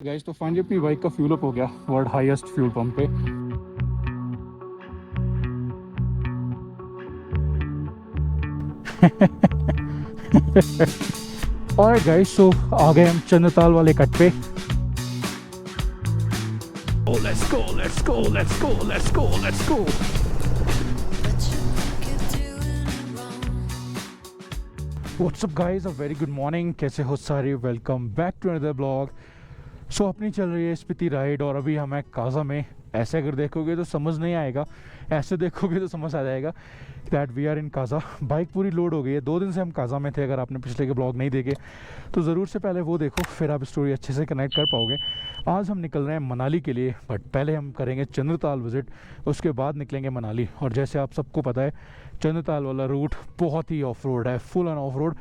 Guys तो finally अपनी bike का फ्यूल अप हो गया वर्ल्ड हाईएस्ट फ्यूल पंप पे। और गाइस तो आ गए हम चंद्रताल वाले कट पे। Oh, let's go, let's go, let's go, let's go, let's go. What's up guys, a very good morning. कैसे हो सारे? Welcome back to another blog. So अपनी चल रही है स्पीति राइड और अभी हम हैं काजा में। ऐसे अगर देखोगे तो समझ नहीं आएगा, ऐसे देखोगे तो समझ आ जाएगा that we are in Kaza. Bike पूरी लोड हो गई है। 2 दिन से हम काजा में थे। अगर आपने पिछले के ब्लॉग नहीं देखे तो ज़रूर से पहले वो देखो, फिर आप स्टोरी अच्छे से कनेक्ट कर पाओगे। आज हम निकल रहे हैं मनाली के लिए, बट पहले हम करेंगे चंद्रताल विज़िट, उसके बाद निकलेंगे मनाली। और जैसे आप सबको पता है चंद्रताल वाला रूट बहुत ही ऑफ रोड है, फुल ऑन ऑफ रोड।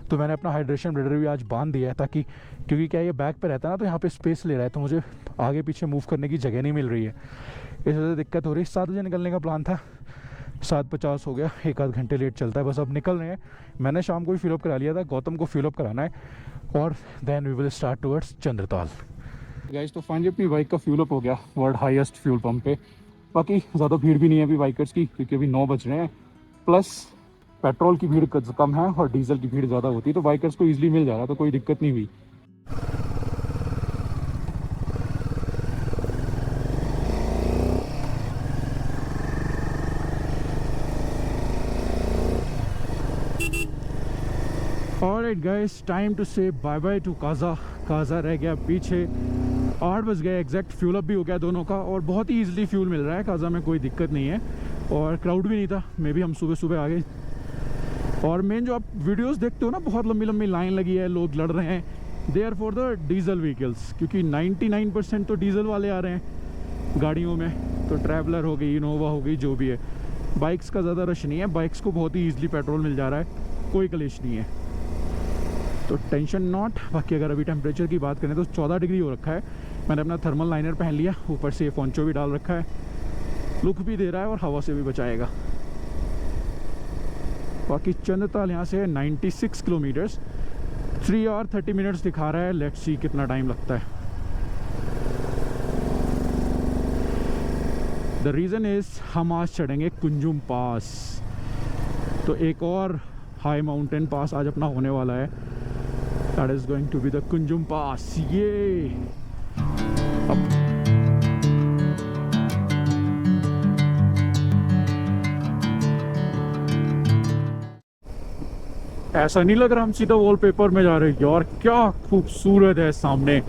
तो मैंने अपना हाइड्रेशन ब्लेडर भी आज बांध दिया है, ताकि क्योंकि क्या ये बैक पे रहता है ना, तो यहाँ पे स्पेस ले रहा है, तो मुझे आगे पीछे मूव करने की जगह नहीं मिल रही है, इस वजह से दिक्कत हो रही है। 7 बजे निकलने का प्लान था, 7:50 हो गया, 1 आध घंटे लेट चलता है। बस अब निकल रहे हैं। मैंने शाम को भी फिलअप करा लिया था, गौतम को फिलअप कराना है और then we will start towards Chandratal. Guys तो फाइनली अपनी बाइक का फ्यूल अप हो गया वर्ल्ड हाईएस्ट फ्यूल पंप पे। बाकी ज़्यादा भीड़ भी नहीं है अभी बाइकर्स की, क्योंकि अभी 9 बज रहे हैं। प्लस पेट्रोल की भीड़ कम है और डीजल की भीड़ ज़्यादा होती है, तो बाइकर्स को ईजिली मिल जा रहा, तो कोई दिक्कत नहीं हुई। Alright guys, time to say bye bye to Kaza. Kaza रह गया पीछे। 8 बज गए एग्जैक्ट। फ्यूल अप भी हो गया दोनों का और बहुत ही ईजिली फ्यूल मिल रहा है काजा में, कोई दिक्कत नहीं है। और क्राउड भी नहीं था, मे भी हम सुबह सुबह आ गए। और मेन जो आप वीडियोस देखते हो ना, बहुत लंबी लंबी लाइन लगी है, लोग लड़ रहे हैं, they are for the diesel vehicles, क्योंकि 99% तो डीजल वाले आ रहे हैं गाड़ियों में। तो ट्रैवलर हो गई, इनोवा हो गई, जो भी है। बाइक्स का ज़्यादा रश नहीं है, बाइक्स को बहुत ही ईजिली पेट्रोल मिल जा रहा है, कोई कलेश नहीं है, तो टेंशन नॉट। बाकी अगर अभी टेम्परेचर की बात करें तो 14 डिग्री हो रखा है। मैंने अपना थर्मल लाइनर पहन लिया, ऊपर से पोंचो भी डाल रखा है, लुक भी दे रहा है और हवा से भी बचाएगा। बाकी चंद्रताल यहाँ से 96 किलोमीटर्स, 3 और 30 मिनट्स दिखा रहा है। लेट्स सी कितना टाइम लगता है। द रीज़न इज़ हम आज चढ़ेंगे कुंजुम पास, तो एक और हाई माउंटेन पास आज अपना होने वाला है। That is going to be the Kunzum pass. ये अब ऐसा नहीं लग रहा हम सीधा वॉलपेपर में जा रहे हैं यार, क्या खूबसूरत है सामने।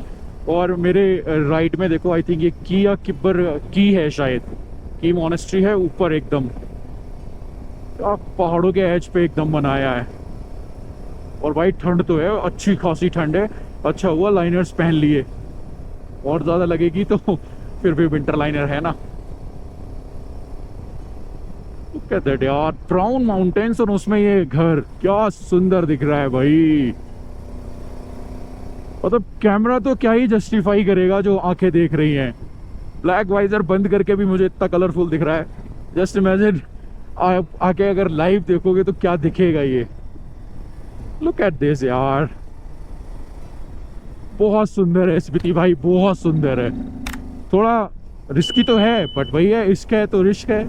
और मेरे राइट में देखो, आई थिंक ये किया किब्बर की है, शायद की मोनेस्ट्री है ऊपर एकदम, क्या पहाड़ों के एज पे एकदम बनाया है। और भाई ठंड तो है, अच्छी खासी ठंड है। अच्छा हुआ लाइनर्स पहन लिए, और ज़्यादा लगेगी तो फिर भी विंटर लाइनर है ना। कहते हैं यार, ब्राउन माउंटेन्स और उसमें ये घर क्या सुंदर दिख रहा है भाई। मतलब कैमरा तो क्या ही जस्टिफाई करेगा जो आंखें देख रही हैं। ब्लैक वाइजर बंद करके भी मुझे इतना कलरफुल दिख रहा है। जस्ट इमेजिन आके अगर लाइव देखोगे तो क्या दिखेगा ये। लुक एट दिस यार, बहुत सुंदर है स्पीति भाई, बहुत सुंदर है। थोड़ा रिस्की तो है, बट वही है, इश्क है तो रिस्क है।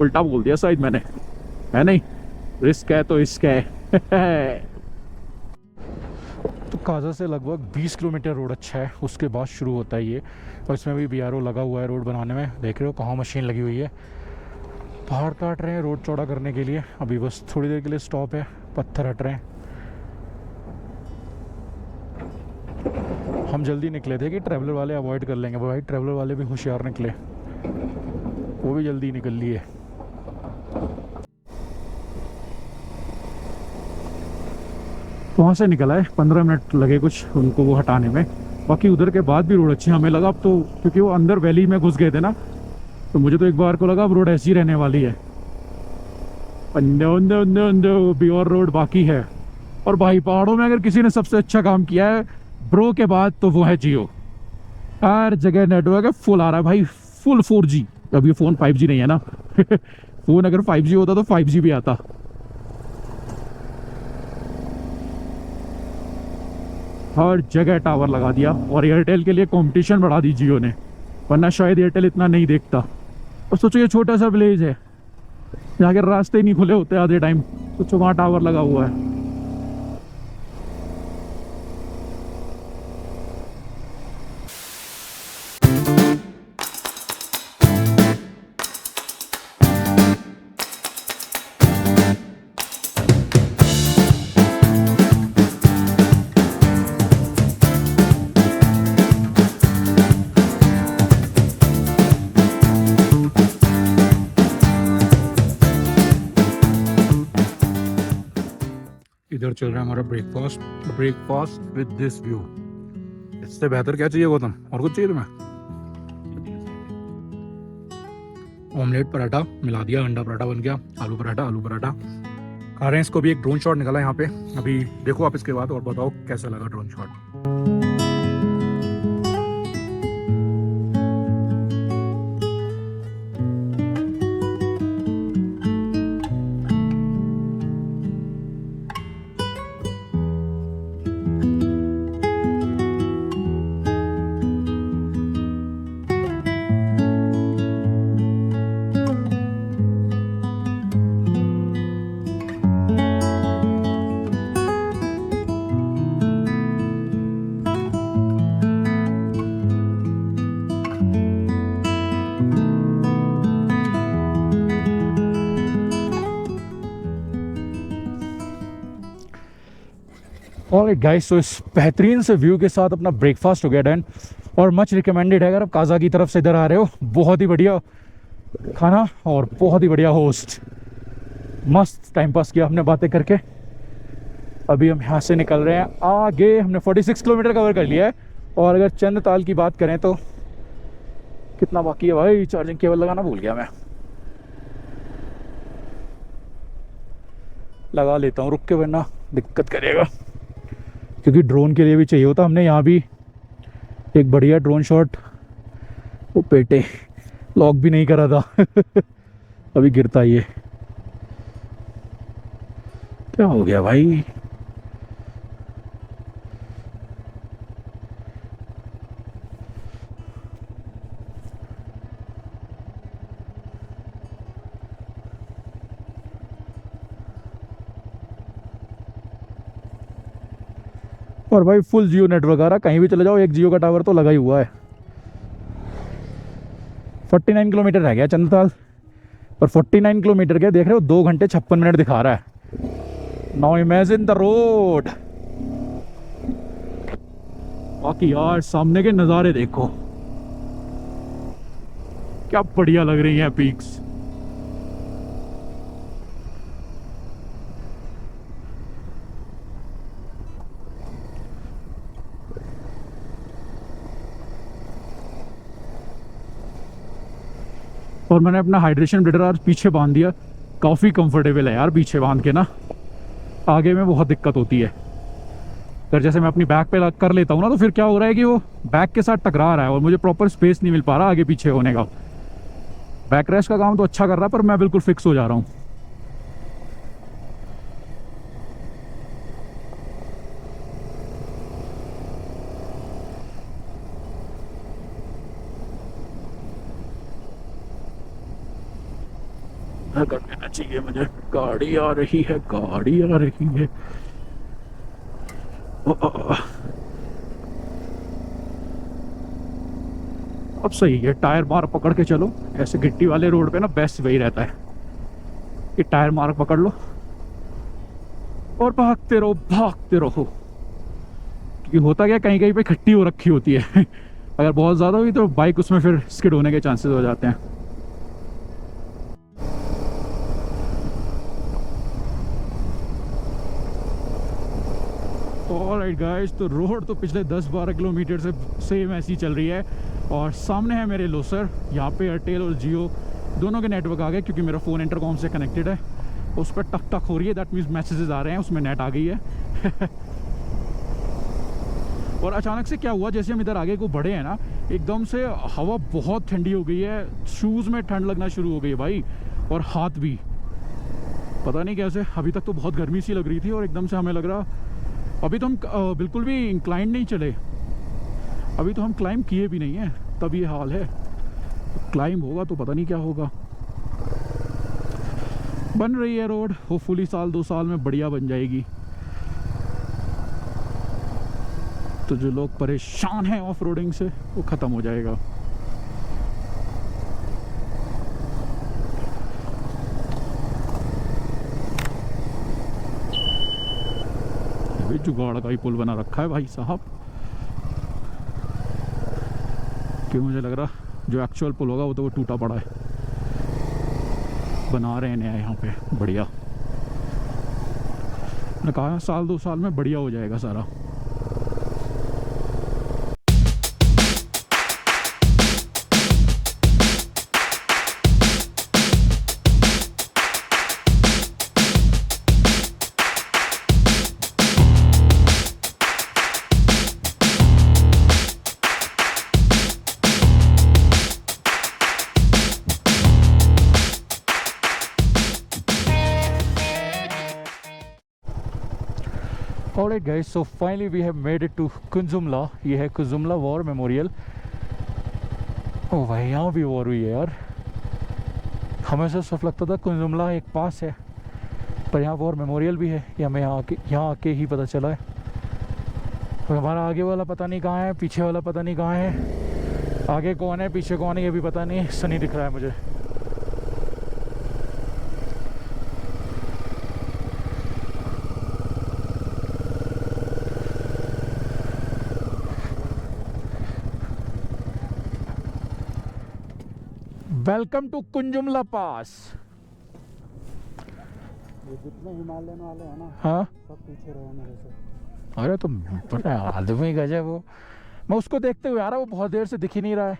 उल्टा बोल दिया शायद मैंने, है नहीं, रिस्क है तो इश्क है। तो काजा से लगभग 20 किलोमीटर रोड अच्छा है, उसके बाद शुरू होता है ये। और इसमें भी बीआरओ लगा हुआ है रोड बनाने में, देख रहे हो कहाँ मशीन लगी हुई है। पहाड़ काट रहे हैं रोड चौड़ा करने के लिए। अभी बस थोड़ी देर के लिए स्टॉप है, पत्थर हट रहे हैं। हम जल्दी निकले थे कि ट्रैवलर वाले अवॉइड कर लेंगे, भाई ट्रैवलर वाले भी होशियार निकले, वो भी जल्दी निकल लिए। वहाँ से निकला है, 15 मिनट लगे कुछ उनको वो हटाने में। बाकी उधर के बाद भी रोड अच्छी हमें लगा अब तो, क्योंकि वो अंदर वैली में घुस गए थे ना, तो मुझे तो एक बार को लगा अब रोड ऐसी रहने वाली है। भी और रोड बाकी है। और भाई पहाड़ों में अगर किसी ने सबसे अच्छा काम किया है ब्रो के बाद, तो वो है जियो। हर जगह नेटवर्क है, फुल आ रहा है भाई, फुल 4G। अब ये फ़ोन 5G नहीं है ना। फ़ोन अगर 5G होता तो 5G भी आता। हर जगह टावर लगा दिया और एयरटेल के लिए कंपटीशन बढ़ा दी जियो ने, वरना शायद एयरटेल इतना नहीं देखता। और सोचो ये छोटा सा विलेज है जहाँ के रास्ते ही नहीं खुले होते आधे टाइम, सोचो वहाँ टावर लगा हुआ है। इधर चल रहा है हमारा ब्रेकफास्ट विद दिस व्यू। इससे बेहतर क्या चाहिए गौतम, और कुछ चाहिए तुम्हें? ऑमलेट पराठा मिला दिया, अंडा पराठा बन गया, आलू पराठा खा रहे हैं। इसको भी एक ड्रोन शॉट निकाला यहाँ पे, अभी देखो आप इसके बाद और बताओ कैसा लगा ड्रोन शॉट। ऑलराइट गाइस, तो इस बेहतरीन से व्यू के साथ अपना ब्रेकफास्ट हो गया डन, और मच रिकमेंडेड है अगर आप काजा की तरफ से इधर आ रहे हो। बहुत ही बढ़िया खाना और बहुत ही बढ़िया होस्ट, मस्त टाइम पास किया हमने बातें करके। अभी हम यहाँ से निकल रहे हैं आगे। हमने 46 किलोमीटर कवर कर लिया है, और अगर चंदताल की बात करें तो कितना बाकी है भाई? चार्जिंग केबल लगाना भूल गया मैं, लगा लेता हूँ रुक के, वरना दिक्कत करेगा, क्योंकि ड्रोन के लिए भी चाहिए होता। हमने यहाँ भी एक बढ़िया ड्रोन शॉट, वो पेटे लॉक भी नहीं करा था अभी गिरता ही है। क्या हो गया भाई? और भाई फुल जियो नेटवर्क आ रहा, कहीं भी चले जाओ एक जियो का टावर तो लगा ही हुआ है। 49 किलोमीटर रह गया चंदताल, और 49 किलोमीटर के देख रहे हो 2 घंटे 56 मिनट दिखा रहा है। Now imagine the road. बाकी यार सामने के नज़ारे देखो, क्या बढ़िया लग रही हैं पीक्स। और मैंने अपना हाइड्रेशन ब्लेडर आज पीछे बांध दिया, काफ़ी कंफर्टेबल है यार पीछे बांध के ना, आगे में बहुत दिक्कत होती है। अगर जैसे मैं अपनी बैक पे कर लेता हूँ ना, तो फिर क्या हो रहा है कि वो बैक के साथ टकरा रहा है और मुझे प्रॉपर स्पेस नहीं मिल पा रहा आगे पीछे होने का। बैक रेस्ट का काम तो अच्छा कर रहा है, पर मैं बिल्कुल फिक्स हो जा रहा हूँ। कर देना चाहिए मुझे, गाड़ी आ रही है, गाड़ी आ रही है। अब सही है, टायर मार पकड़ के चलो। ऐसे गिट्टी वाले रोड पे ना बेस्ट वही रहता है कि टायर मार पकड़ लो और भागते रहो। क्योंकि होता क्या, कहीं कहीं पे खट्टी हो रखी होती है अगर बहुत ज़्यादा हुई तो बाइक उसमें फिर स्किड होने के चांसेस हो जाते हैं। ऑलराइट गाइस, तो रोड तो पिछले 10-12 किलोमीटर से सेम ऐसी चल रही है, और सामने है मेरे लोसर। यहाँ पे एयरटेल और जियो दोनों के नेटवर्क आ गए, क्योंकि मेरा फ़ोन इंटरकॉम से कनेक्टेड है। उस पर टक टक हो रही है, दैट मीन्स मैसेजेस आ रहे हैं, उसमें नेट आ गई है और अचानक से क्या हुआ, जैसे हम इधर आगे को बढ़े हैं ना, एकदम से हवा बहुत ठंडी हो गई है, शूज़ में ठंड लगना शुरू हो गई है भाई, और हाथ भी पता नहीं कैसे। अभी तक तो बहुत गर्मी सी लग रही थी, और एकदम से हमें लग रहा अभी तो हम बिल्कुल भी इंक्लाइन नहीं चले, अभी तो हम क्लाइंब किए भी नहीं है, तब ये हाल है। क्लाइंब होगा तो पता नहीं क्या होगा। बन रही है रोड, होपफुली साल 2 साल में बढ़िया बन जाएगी। तो जो लोग परेशान हैं ऑफ रोडिंग से वो ख़त्म हो जाएगा। अभी जुगाड़ का ही पुल बना रखा है भाई साहब, क्यों मुझे लग रहा जो एक्चुअल पुल होगा वो तो वो टूटा पड़ा है। बना रहे हैं नया यहाँ पे, बढ़िया। मैंने कहा साल 2 साल में बढ़िया हो जाएगा सारा। Alright guys, so finally we have made it to कुंजुमला। ये है कुंजुमला वॉर मेमोरियल। ओह भाई यहाँ भी वॉर हुई है यार। हमेशा सिर्फ लगता था कुंजुमला एक पास है, पर यहाँ वॉर मेमोरियल भी है। ये हमें यहाँ आके ही पता चला है। और हमारा आगे वाला पता नहीं कहाँ है, पीछे वाला पता नहीं कहाँ है। आगे कौन है पीछे कौन है ये भी पता नहीं। सनी दिख रहा है मुझे। वेलकम टू कुंजुमला पास। ये जितने हिमालयन वाले हैं ना, हाँ सब पीछे रहे मेरे से। अरे तो पता है आदमी गजब। वो मैं उसको देखते हुए आ रहा, वो बहुत देर से दिख ही नहीं रहा है।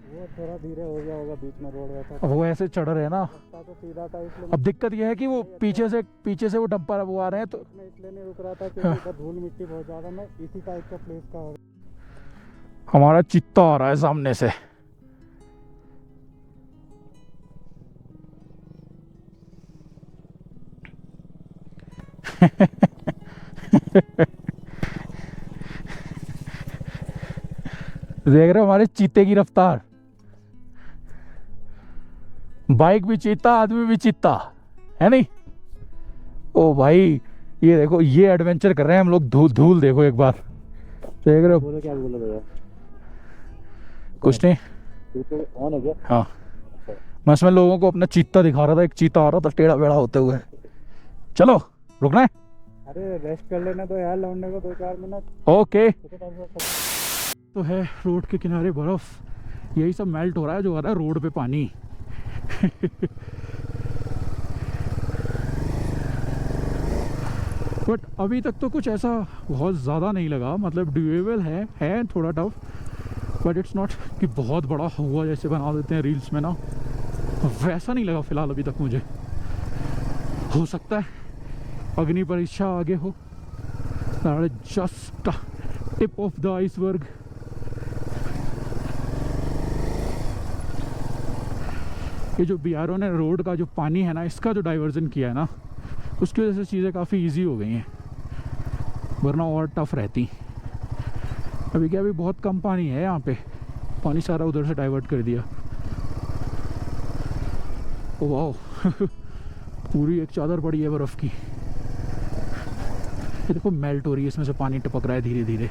वो थोड़ा धीरे हो गया होगा, बीच में रोड रहता वो ऐसे चढ़ रहे हैं ना। रास्ता तो सीधा था, इसलिए अब दिक्कत ये है कि वो पीछे से वो डंपर वो आ रहे हैं, तो मैं इसलिए नहीं रुक रहा था क्योंकि इधर धूल मिट्टी बहुत ज़्यादा। मैं इसी टाइप का प्लेस का हमारा चित्ता आ रहा है सामने से। देख रहे हो हमारे चीते की रफ्तार। बाइक भी चीता, आदमी भी चीता, है नहीं। ओ भाई ये देखो, ये एडवेंचर कर रहे हैं हम लोग। धूल धूल देखो एक बार, देख रहे हो। बोलो क्या बोला भैया? कुछ नहीं। ऑन है क्या? हाँ मैं इसमें लोगों को अपना चीता दिखा रहा था। एक चीता आ रहा था टेढ़ा बेड़ा होते हुए। चलो रुकना है। अरे रेस्ट कर लेना तो यार, लौटने को 2-4 मिनट। ओके। तो तो है रोड के किनारे बर्फ, यही सब मेल्ट हो रहा है जो आ रहा है रोड पे पानी। बट अभी तक तो कुछ ऐसा बहुत ज़्यादा नहीं लगा, मतलब ड्यूएबल है थोड़ा टफ, बट इट्स नॉट कि बहुत बड़ा हुआ जैसे बना देते हैं रील्स में ना, वैसा नहीं लगा फ़िलहाल अभी तक मुझे। हो सकता है अग्नि परीक्षा आगे हो। Just tip of the iceberg. ये जो बीआरओ ने रोड का जो पानी है ना, इसका जो डाइवर्जन किया है ना, उसकी वजह से चीज़ें काफ़ी इजी हो गई हैं, वरना और टफ रहती। अभी क्या, अभी बहुत कम पानी है यहाँ पे, पानी सारा उधर से डाइवर्ट कर दिया। ओ वाह पूरी एक चादर पड़ी है बर्फ़ की। ये देखो मेल्ट हो रही है, इसमें से पानी टपक रहा है धीरे धीरे।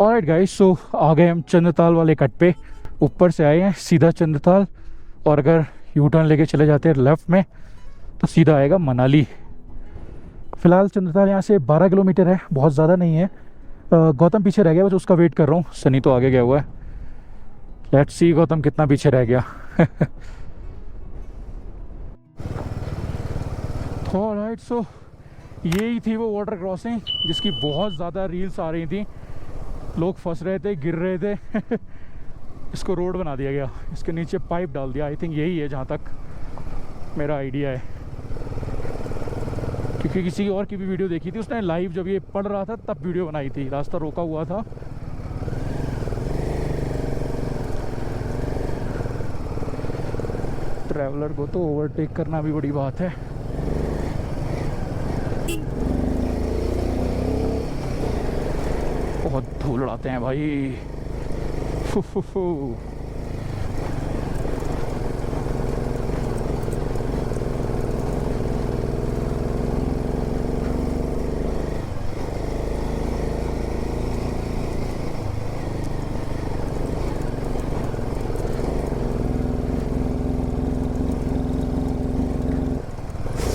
ऑलराइट गाइस, सो आ गए हम चंद्रताल वाले कट पे। ऊपर से आए हैं सीधा चंद्रताल, और अगर यू टर्न लेके चले जाते हैं लेफ़्ट में तो सीधा आएगा मनाली। फ़िलहाल चंद्रताल यहाँ से 12 किलोमीटर है, बहुत ज़्यादा नहीं है। गौतम पीछे रह गया, बस उसका वेट कर रहा हूँ। सनी तो आगे गया हुआ है। लेट्स सी गौतम कितना पीछे रह गया। ऑलराइट, सो यही थी वो वाटर क्रॉसिंग जिसकी बहुत ज़्यादा रील्स आ रही थी। लोग फंस रहे थे, गिर रहे थे। इसको रोड बना दिया गया, इसके नीचे पाइप डाल दिया। आई थिंक यही है जहाँ तक मेरा आइडिया है, क्योंकि किसी और की भी वीडियो देखी थी उसने लाइव, जब ये पढ़ रहा था तब वीडियो बनाई थी। रास्ता रोका हुआ था। ट्रैवलर को तो ओवरटेक करना भी बड़ी बात है। बहुत धूल उड़ाते हैं भाई। फु फु फु।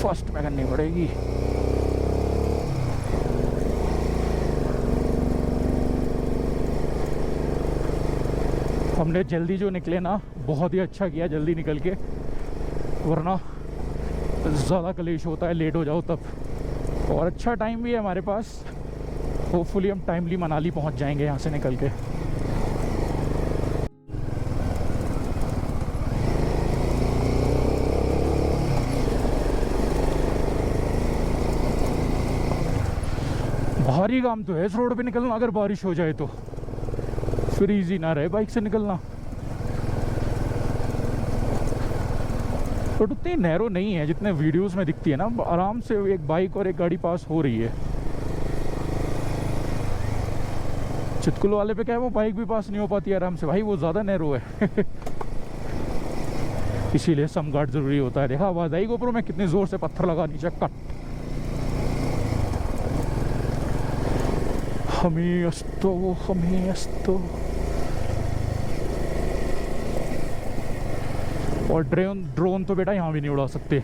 फर्स्ट में करनी पड़ेगी। हमने जल्दी जो निकले ना, बहुत ही अच्छा किया जल्दी निकल के, वरना ज़्यादा कलेश होता है लेट हो जाओ तब। और अच्छा टाइम भी है हमारे पास, होपफुली हम टाइमली मनाली पहुंच जाएंगे यहाँ से निकल के। भारी काम तो है इस रोड पे निकलना, अगर बारिश हो जाए तो फिर इजी ना रहे बाइक से निकलना। बट उतनी नैरो नहीं है जितने वीडियोस में दिखती है ना, आराम से एक बाइक और एक गाड़ी पास हो रही है। चितकुल वाले पे क्या है, वो बाइक भी पास नहीं हो पाती आराम से भाई, वो ज़्यादा नैरो है। इसीलिए सम गार्ड ज़रूरी होता है। देखा आवाज़ आई गोप्रो में कितनी ज़ोर से पत्थर लगा नीचे, कट। हमें अस्तो। और ड्रोन तो बेटा यहाँ भी नहीं उड़ा सकते,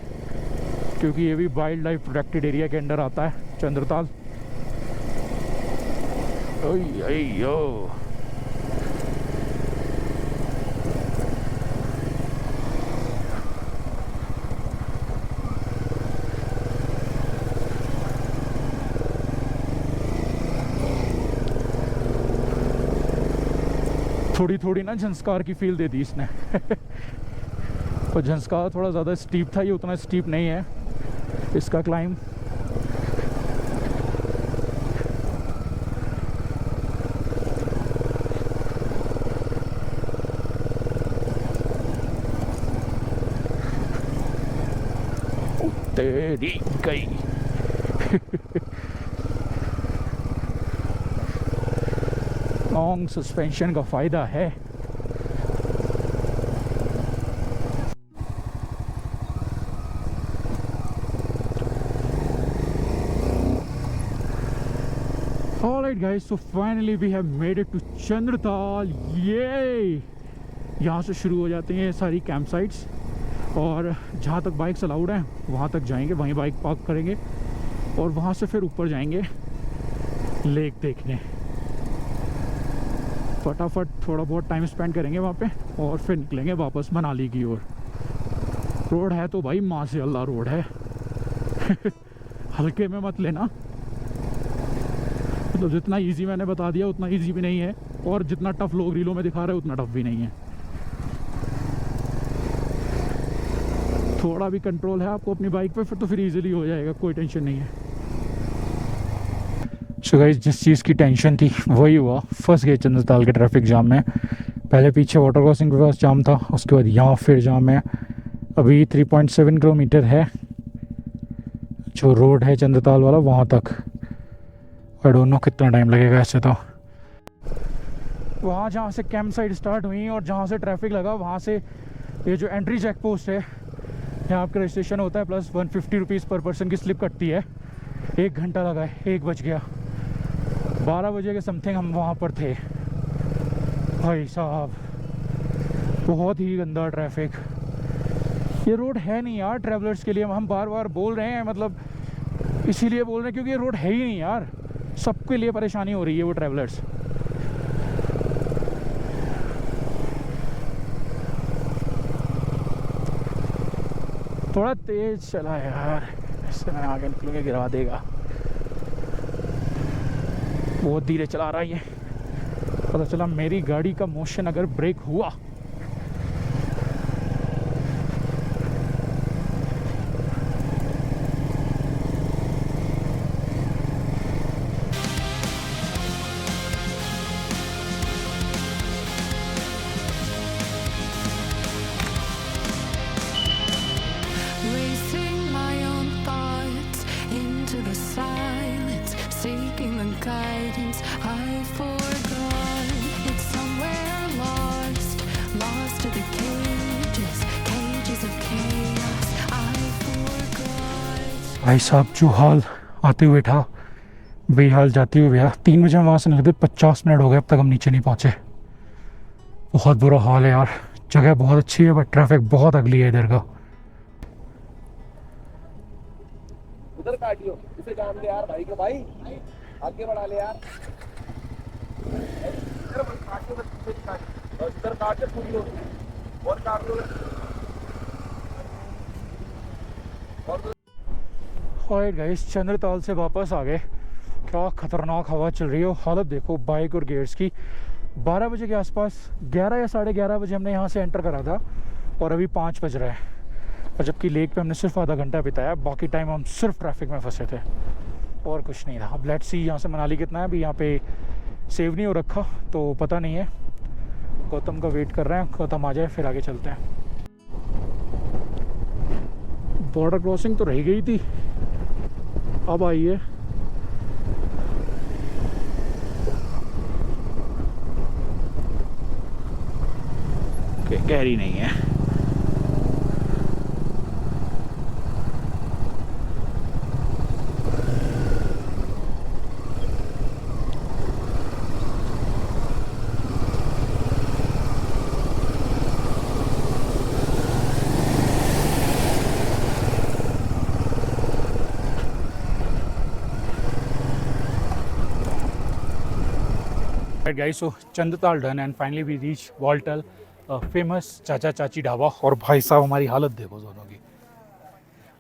क्योंकि ये भी वाइल्ड लाइफ प्रोटेक्टेड एरिया के अंडर आता है, चंद्रताल। यो थोड़ी थोड़ी ना झंस्कार की फील दे दी इसने। और झंस्कार थोड़ा ज़्यादा स्टीप था, ये उतना स्टीप नहीं है इसका क्लाइंब। तेरी गई। लॉन्ग सस्पेंशन का फ़ायदा है। Alright guys, so finally we have made it to Chandratal. ये यहाँ से शुरू हो जाते हैं सारी कैंप साइट्स, और जहाँ तक बाइक्स अलाउड हैं वहाँ तक जाएंगे, वहीं बाइक पार्क करेंगे और वहाँ से फिर ऊपर जाएंगे लेक देखने। फटाफट थोड़ा बहुत टाइम स्पेंड करेंगे वहाँ पे और फिर निकलेंगे वापस मनाली की ओर। रोड है तो भाई माशाअल्लाह रोड है। हल्के में मत लेना, तो जितना इजी मैंने बता दिया उतना इजी भी नहीं है, और जितना टफ लोग रीलों में दिखा रहे हैं उतना टफ भी नहीं है। थोड़ा भी कंट्रोल है आपको अपनी बाइक पे, फिर तो फिर इजीली हो जाएगा, कोई टेंशन नहीं है। सो गाइस, जिस चीज़ की टेंशन थी वही हुआ, फंस गए चंद्रताल के ट्रैफिक जाम में। पहले पीछे वाटर क्रॉसिंग के पास जाम था, उसके बाद यहाँ फिर जाम है। अभी 3.7 किलोमीटर है जो रोड है चंद्रताल वाला, वहाँ तक आई डोंट नो कितना टाइम लगेगा ऐसे। तो वहाँ जहाँ से कैंप साइट स्टार्ट हुई और जहाँ से ट्रैफिक लगा, वहाँ से ये जो एंट्री चेक पोस्ट है, यहाँ आपका रजिस्ट्रेशन होता है प्लस 150 रुपीज़ पर पर्सन की स्लिप कटती है। 1 घंटा लगा है, 1 बज गया। 12 बजे के समथिंग हम वहाँ पर थे। भाई साहब बहुत ही गंदा ट्रैफिक। ये रोड है नहीं यार ट्रैवलर्स के लिए, हम बार बार बोल रहे हैं, मतलब इसीलिए बोल रहे हैं क्योंकि ये रोड है ही नहीं यार। सबके लिए परेशानी हो रही है वो ट्रैवलर्स। थोड़ा तेज चला यार, इससे मैं आगे निकलूँगा गिरा देगा। बहुत धीरे चला रहा है ये। पता चला मेरी गाड़ी का मोशन अगर ब्रेक हुआ Seeking the guidance I fall. भाई साहब जो हाल आते हुए था बेहाल जाते हुए भैया 3 बजे हम वहाँ से निकले 50 मिनट हो गए अब तक हम नीचे नहीं पहुँचे। बहुत बुरा हाल है यार। जगह बहुत अच्छी है बट ट्रैफिक बहुत अगली है इधर का। उधर काटियो इसे जान दे यार भाई को भाई आगे बढ़ा ले यार इधर मत काटियो बस पीछे काटियो और इधर काट के पूरी हो और काट लो और गाइस चंद्रताल से वापस आ गए। क्या खतरनाक हवा चल रही है। हालत देखो बाइक और गेयर्स की। 12 बजे के आसपास 11 या 11:30 बजे हमने यहाँ से एंटर करा था और अभी 5 बज रहा है। और जबकि लेक पे हमने सिर्फ आधा घंटा बिताया, बाकी टाइम हम सिर्फ ट्रैफिक में फंसे थे और कुछ नहीं था। अब लेट्स सी यहाँ से मनाली कितना है। अभी यहाँ पे सेव नहीं हो रखा तो पता नहीं है। गौतम का वेट कर रहे हैं, गौतम आ जाए फिर आगे चलते हैं। बॉर्डर क्रॉसिंग तो रह गई थी, अब आई है। गहरी नहीं है। Guys so Chandratal done and finally we reach वॉल्टल फेमस चाचा चाची ढाबा। और भाई साहब हमारी हालत देखो दोनों की।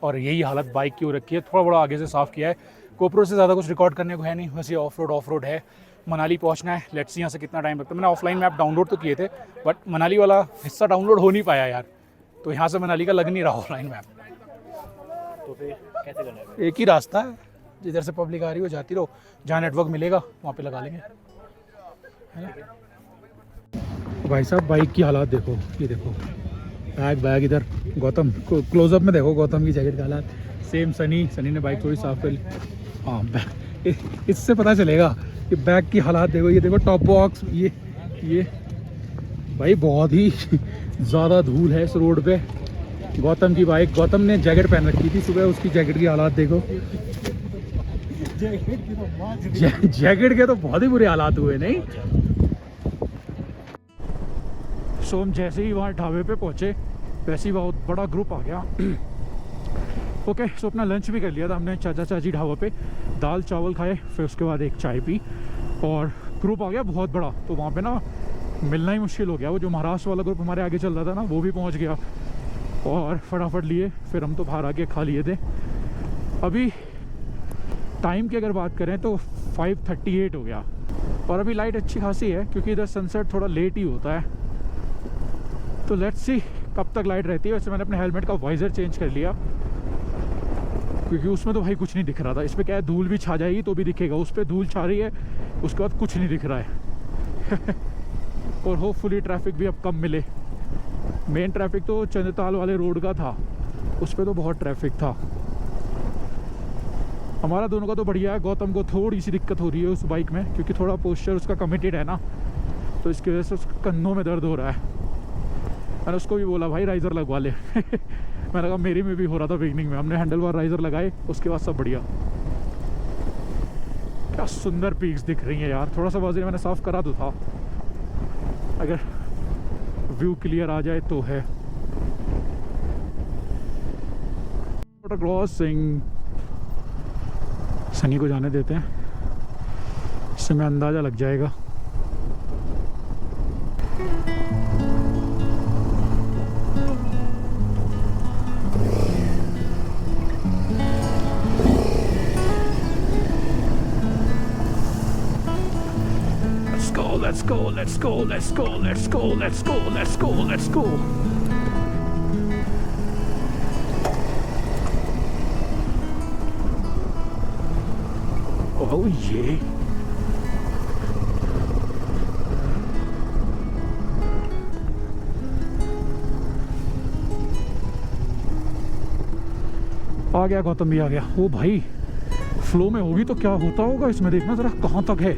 और यही हालत बाइक की हो रखी है। थोड़ा बड़ा आगे से साफ़ किया है। गोप्रो से ज़्यादा कुछ रिकॉर्ड करने को है नहीं, बस ये ऑफ रोड है। मनाली पहुंचना है। लेट्स सी यहाँ से कितना टाइम लगता है। मैंने ऑफलाइन मैप डाउनलोड तो किए थे बट मनाली वाला हिस्सा डाउनलोड हो नहीं पाया यार, तो यहाँ से मनाली का लग नहीं रहा ऑफलाइन मैप। तो फिर कैसे करना है? एक ही रास्ता है, जिधर से पब्लिक आ रही हो जाती रहो, जहाँ नेटवर्क मिलेगा वहाँ पे लगा लेंगे। भाई साहब बाइक की हालात देखो, ये देखो बैग इधर। गौतम को क्लोजअप में देखो, गौतम की जैकेट का हालात सेम। सनी ने बाइक थोड़ी साफ कर ली। हाँ इससे पता चलेगा कि बैग की हालात देखो। ये देखो टॉप बॉक्स, ये भाई बहुत ही ज़्यादा धूल है इस रोड पे। गौतम की बाइक, गौतम ने जैकेट पहन रखी थी सुबह, उसकी जैकेट की हालात देखो। जैकेट के तो बहुत ही बुरे हालात हुए नहीं। सो हम जैसे ही वहाँ ढाबे पे पहुँचे वैसे ही बहुत बड़ा ग्रुप आ गया। ओके सो अपना लंच भी कर लिया था हमने चाचा चाची ढाबा पे। दाल चावल खाए, फिर उसके बाद एक चाय पी और ग्रुप आ गया बहुत बड़ा। तो वहाँ पे ना मिलना ही मुश्किल हो गया। वो जो महाराष्ट्र वाला ग्रुप हमारे आगे चल रहा था ना, वो भी पहुँच गया और फटाफट लिए। फिर हम तो बाहर आके खा लिए थे। अभी टाइम की अगर बात करें तो 5:38 हो गया और अभी लाइट अच्छी खासी है क्योंकि इधर सनसेट थोड़ा लेट ही होता है। तो लेट्स सी कब तक लाइट रहती है। वैसे मैंने अपने हेलमेट का वाइज़र चेंज कर लिया क्योंकि उसमें तो भाई कुछ नहीं दिख रहा था। इस पर क्या है, धूल भी छा जाएगी तो भी दिखेगा। उस पर धूल छा रही है, उसके बाद कुछ नहीं दिख रहा है। और होपफुली ट्रैफिक भी अब कम मिले। मेन ट्रैफिक तो चंद्रताल वाले रोड का था, उस पर तो बहुत ट्रैफिक था। हमारा दोनों का तो बढ़िया है। गौतम को थोड़ी सी दिक्कत हो रही है उस बाइक में क्योंकि थोड़ा पोस्चर उसका कमिटेड है ना, तो इसकी वजह से उसके कंधों में दर्द हो रहा है। मैंने उसको भी बोला भाई राइज़र लगवा ले। मैंने कहा मेरी में भी हो रहा था बिगनिंग में। हमने हैंडल बार राइज़र लगाए, उसके बाद सब बढ़िया। क्या सुंदर पीक्स दिख रही हैं यार। थोड़ा सा वाज़ेह मैंने साफ़ करा तो था, अगर व्यू क्लियर आ जाए तो है। क्रॉसिंग सनी को जाने देते हैं, इससे मैं अंदाज़ा लग जाएगा। Let's go, let's go, let's go, let's go, let's go, let's go, let's go. Oh yeah. आ गया गौतम भी आ गया। ओ भाई फ्लो में होगी तो क्या होता होगा इसमें, देखना जरा कहाँ तक है।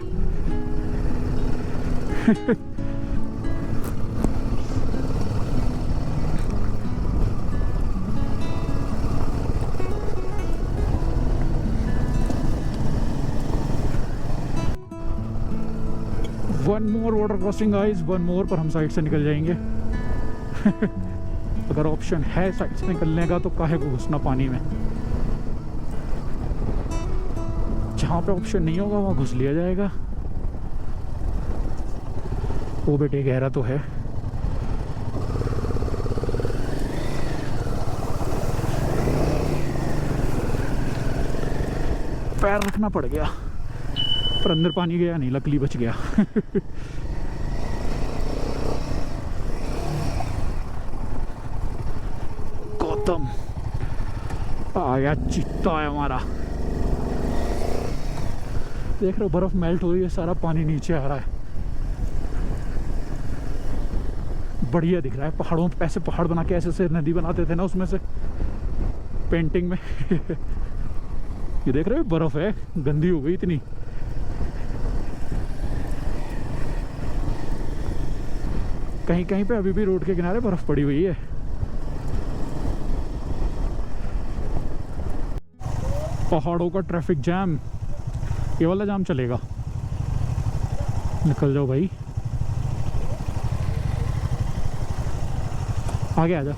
One more water crossing guys, one more, पर हम साइड से निकल जाएंगे। अगर ऑप्शन है साइड से निकलने का तो काहे को घुसना पानी में। जहाँ पे ऑप्शन नहीं होगा वहाँ घुस लिया जाएगा। वो बेटे गहरा तो है। पैर रखना पड़ गया, पर अंदर पानी गया नहीं, लकली बच गया। गौतम आ गया, चित्ता है हमारा। देख रहे हो बर्फ मेल्ट हो रही है, सारा पानी नीचे आ रहा है, बढ़िया दिख रहा है। पहाड़ों पे ऐसे पहाड़ बना के ऐसे ऐसे नदी बनाते थे ना उसमें से पेंटिंग में। ये देख रहे हो बर्फ है, गंदी हो गई इतनी। कहीं कहीं पे अभी भी रोड के किनारे बर्फ पड़ी हुई है। पहाड़ों का ट्रैफिक जैम, ये वाला जाम चलेगा। निकल जाओ भाई, आगे आ जाओ।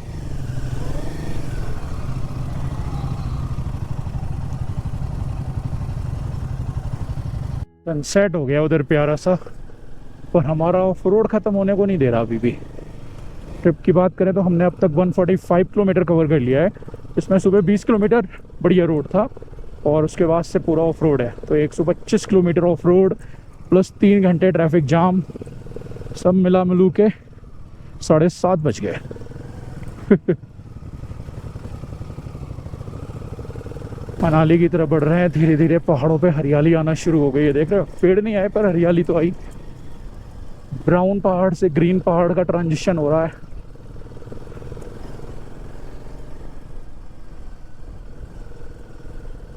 सनसेट हो गया उधर प्यारा सा, पर हमारा ऑफ रोड ख़त्म होने को नहीं दे रहा अभी भी। ट्रिप की बात करें तो हमने अब तक 145 किलोमीटर कवर कर लिया है। इसमें सुबह 20 किलोमीटर बढ़िया रोड था और उसके बाद से पूरा ऑफ रोड है, तो 125 किलोमीटर ऑफ रोड प्लस 3 घंटे ट्रैफिक जाम, सब मिला मिलू के 7:30 बज गए। मनाली की तरफ बढ़ रहे हैं धीरे धीरे। पहाड़ों पे हरियाली आना शुरू हो गई है, देख रहे हो, पेड़ नहीं आए पर हरियाली तो आई। ब्राउन पहाड़ से ग्रीन पहाड़ का ट्रांजिशन हो रहा है।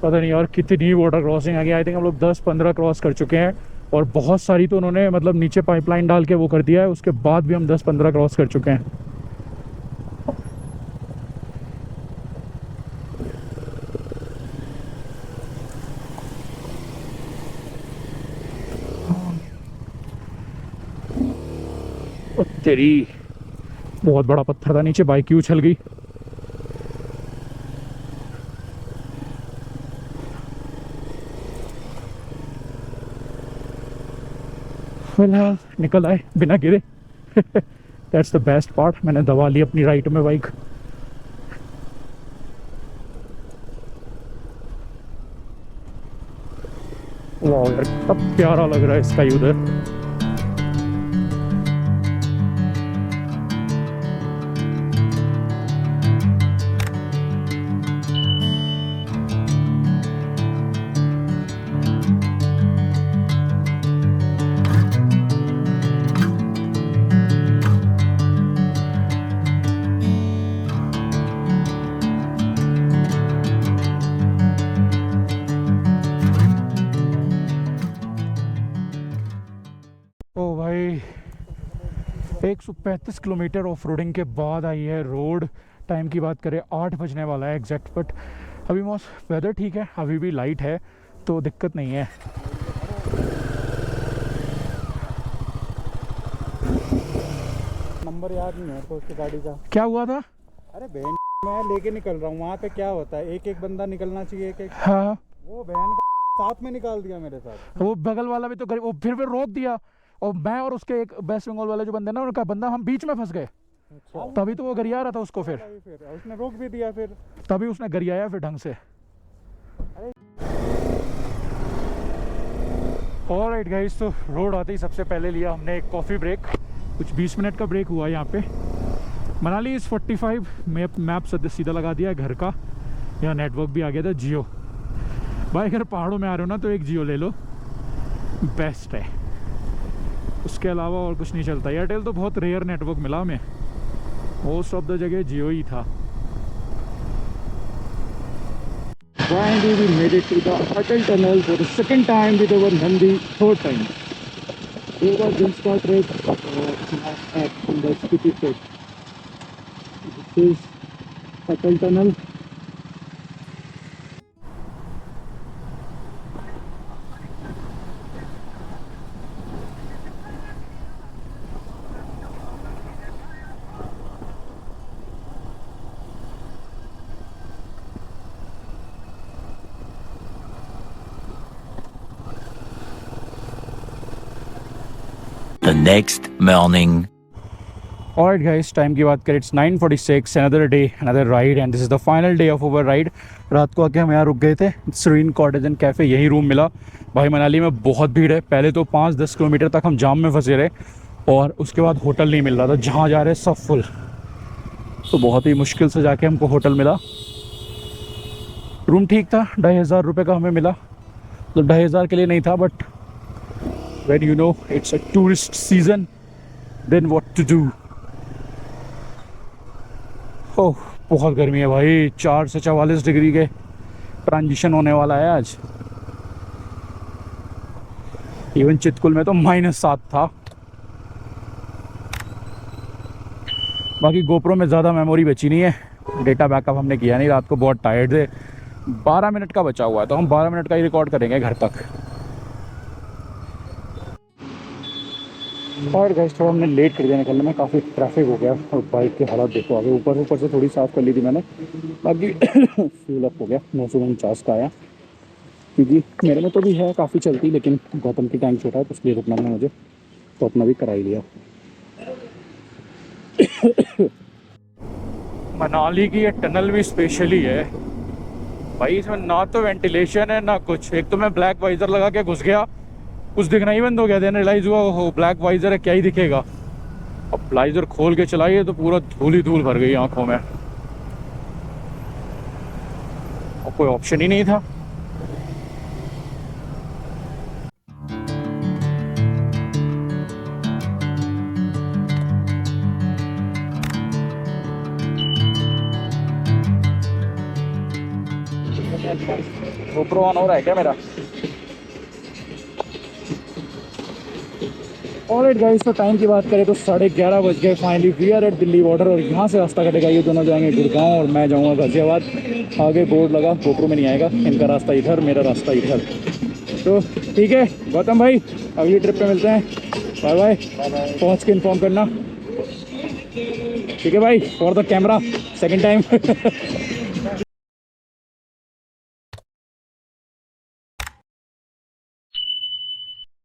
पता नहीं यार कितनी वाटर क्रॉसिंग आ गई। आई थिंक हम लोग 10-15 क्रॉस कर चुके हैं, और बहुत सारी तो उन्होंने मतलब नीचे पाइपलाइन डाल के वो कर दिया है, उसके बाद भी हम 10-15 क्रॉस कर चुके हैं। तेरी बहुत बड़ा पत्थर था नीचे, बाइक ही उछल गई। फिलहाल निकल आए बिना गिरे। That's the best part. मैंने दबा ली अपनी राइट में बाइक। वाह यार कितना प्यारा लग रहा है इसका उधर। ओ भाई 135 किलोमीटर ऑफ रोडिंग के बाद आई है रोड। टाइम की बात करें 8 बजने वाला है एग्जैक्ट, बट अभी वेदर ठीक है, अभी भी लाइट है तो दिक्कत नहीं है। नंबर याद नहीं है तो उसकी गाड़ी का। क्या हुआ था? अरे बहन मैं लेके निकल रहा हूँ, वहाँ पे क्या होता है एक एक बंदा निकलना चाहिए, एक एक। हाँ वो बहन साथ में निकाल दिया मेरे साथ। वो बगल वाला भी तो वो फिर रोक दिया, और मैं और उसके एक वेस्ट बंगाल वाले जो बंदे ना उनका बंदा हम बीच में फंस गए। अच्छा। तभी तो वो गरिया रहा था उसको, फिर उसने रोक भी दिया, फिर तभी उसने गरियाया फिर ढंग से। ऑलराइट गाइस, तो रोड आते ही सबसे पहले लिया हमने एक कॉफ़ी ब्रेक। कुछ 20 मिनट का ब्रेक हुआ यहाँ पे। मनाली इस 45 मैप सीधा लगा दिया घर का। यहाँ नेटवर्क भी आ गया था जियो। भाई अगर पहाड़ों में आ रहे हो ना तो एक जियो ले लो, बेस्ट है। उसके अलावा और कुछ नहीं चलता। एयरटेल तो बहुत रेयर नेटवर्क मिला हमें, मोस्ट ऑफ द जगह जियो ही था। Finally we made it to the Atal Tunnel for the second time with our Nandi, third time. It was Insta trip in the Spiti trip. This is Atal Tunnel. The next morning. Alright guys, time की बात करें, it's 9:46, another day, another ride and this is the final day of our ride. रात को आके हम यहाँ रुक गए थे, सरीन कॉटेज एंड कैफ़े, यही रूम मिला। भाई मनाली में बहुत भीड़ है, पहले तो 5-10 किलोमीटर तक हम जाम में फंसे रहे और उसके बाद होटल नहीं मिल रहा था, जहाँ जा रहे सब फुल। तो बहुत ही मुश्किल से जाके हमको होटल मिला। रूम ठीक था, 2500 रुपये का हमें मिला। तो 2500 के लिए नहीं था, but when you know it's a tourist season, then what to do? ओह बहुत गर्मी है भाई, 4 से 44 डिग्री के ट्रांजिशन होने वाला है आज। इवन चितकुल में तो -7 था। बाकी गोप्रो में ज़्यादा मेमोरी बची नहीं है, डेटा बैकअप हमने किया नहीं, रात को बहुत टायर्ड थे। 12 मिनट का बचा हुआ है, तो हम 12 मिनट का ही रिकॉर्ड करेंगे घर तक। और गाइस थोड़ा हमने लेट कर दिया निकलने में, काफ़ी ट्रैफिक हो गया और बाइक की हालत देखो आगे। ऊपर से थोड़ी साफ़ कर ली थी मैंने, बाकी फ्यूल अप हो गया, 949 का आया। क्योंकि मेरे में तो भी है काफ़ी चलती, लेकिन गौतम की टैंक छोटा है तो इसलिए रुकना था मुझे, तो अपना भी करा ही लिया। मनाली की ये टनल भी स्पेशली है भाई, इसमें ना तो वेंटिलेशन है ना कुछ। एक तो मैं ब्लैक वाइजर लगा के घुस गया, कुछ दिखना ही बंद हो गया, देन रियलाइज़ हुआ हो ब्लैक वाइजर है, क्या ही दिखेगा। अब वाइजर खोल के चलाइए तो पूरा धूल ही धूल भर गई आंखों में, और कोई ऑप्शन ही नहीं था। GoPro ऑन हो रहा है क्या मेरा? ऑलराइट गाइस, तो टाइम की बात करें तो 11:30 बज गए। Finally we are at Delhi border, और यहाँ से रास्ता कटेगा, ये दोनों जाएंगे गुड़गांव और मैं जाऊँगा गाजियाबाद। आगे बोर्ड लगा, GoPro में नहीं आएगा, इनका रास्ता इधर, मेरा रास्ता इधर। तो ठीक है गौतम भाई, अगली ट्रिप पे मिलते हैं। बाय बाय, पहुँच के इन्फॉर्म करना। ठीक है भाई, for the camera second time.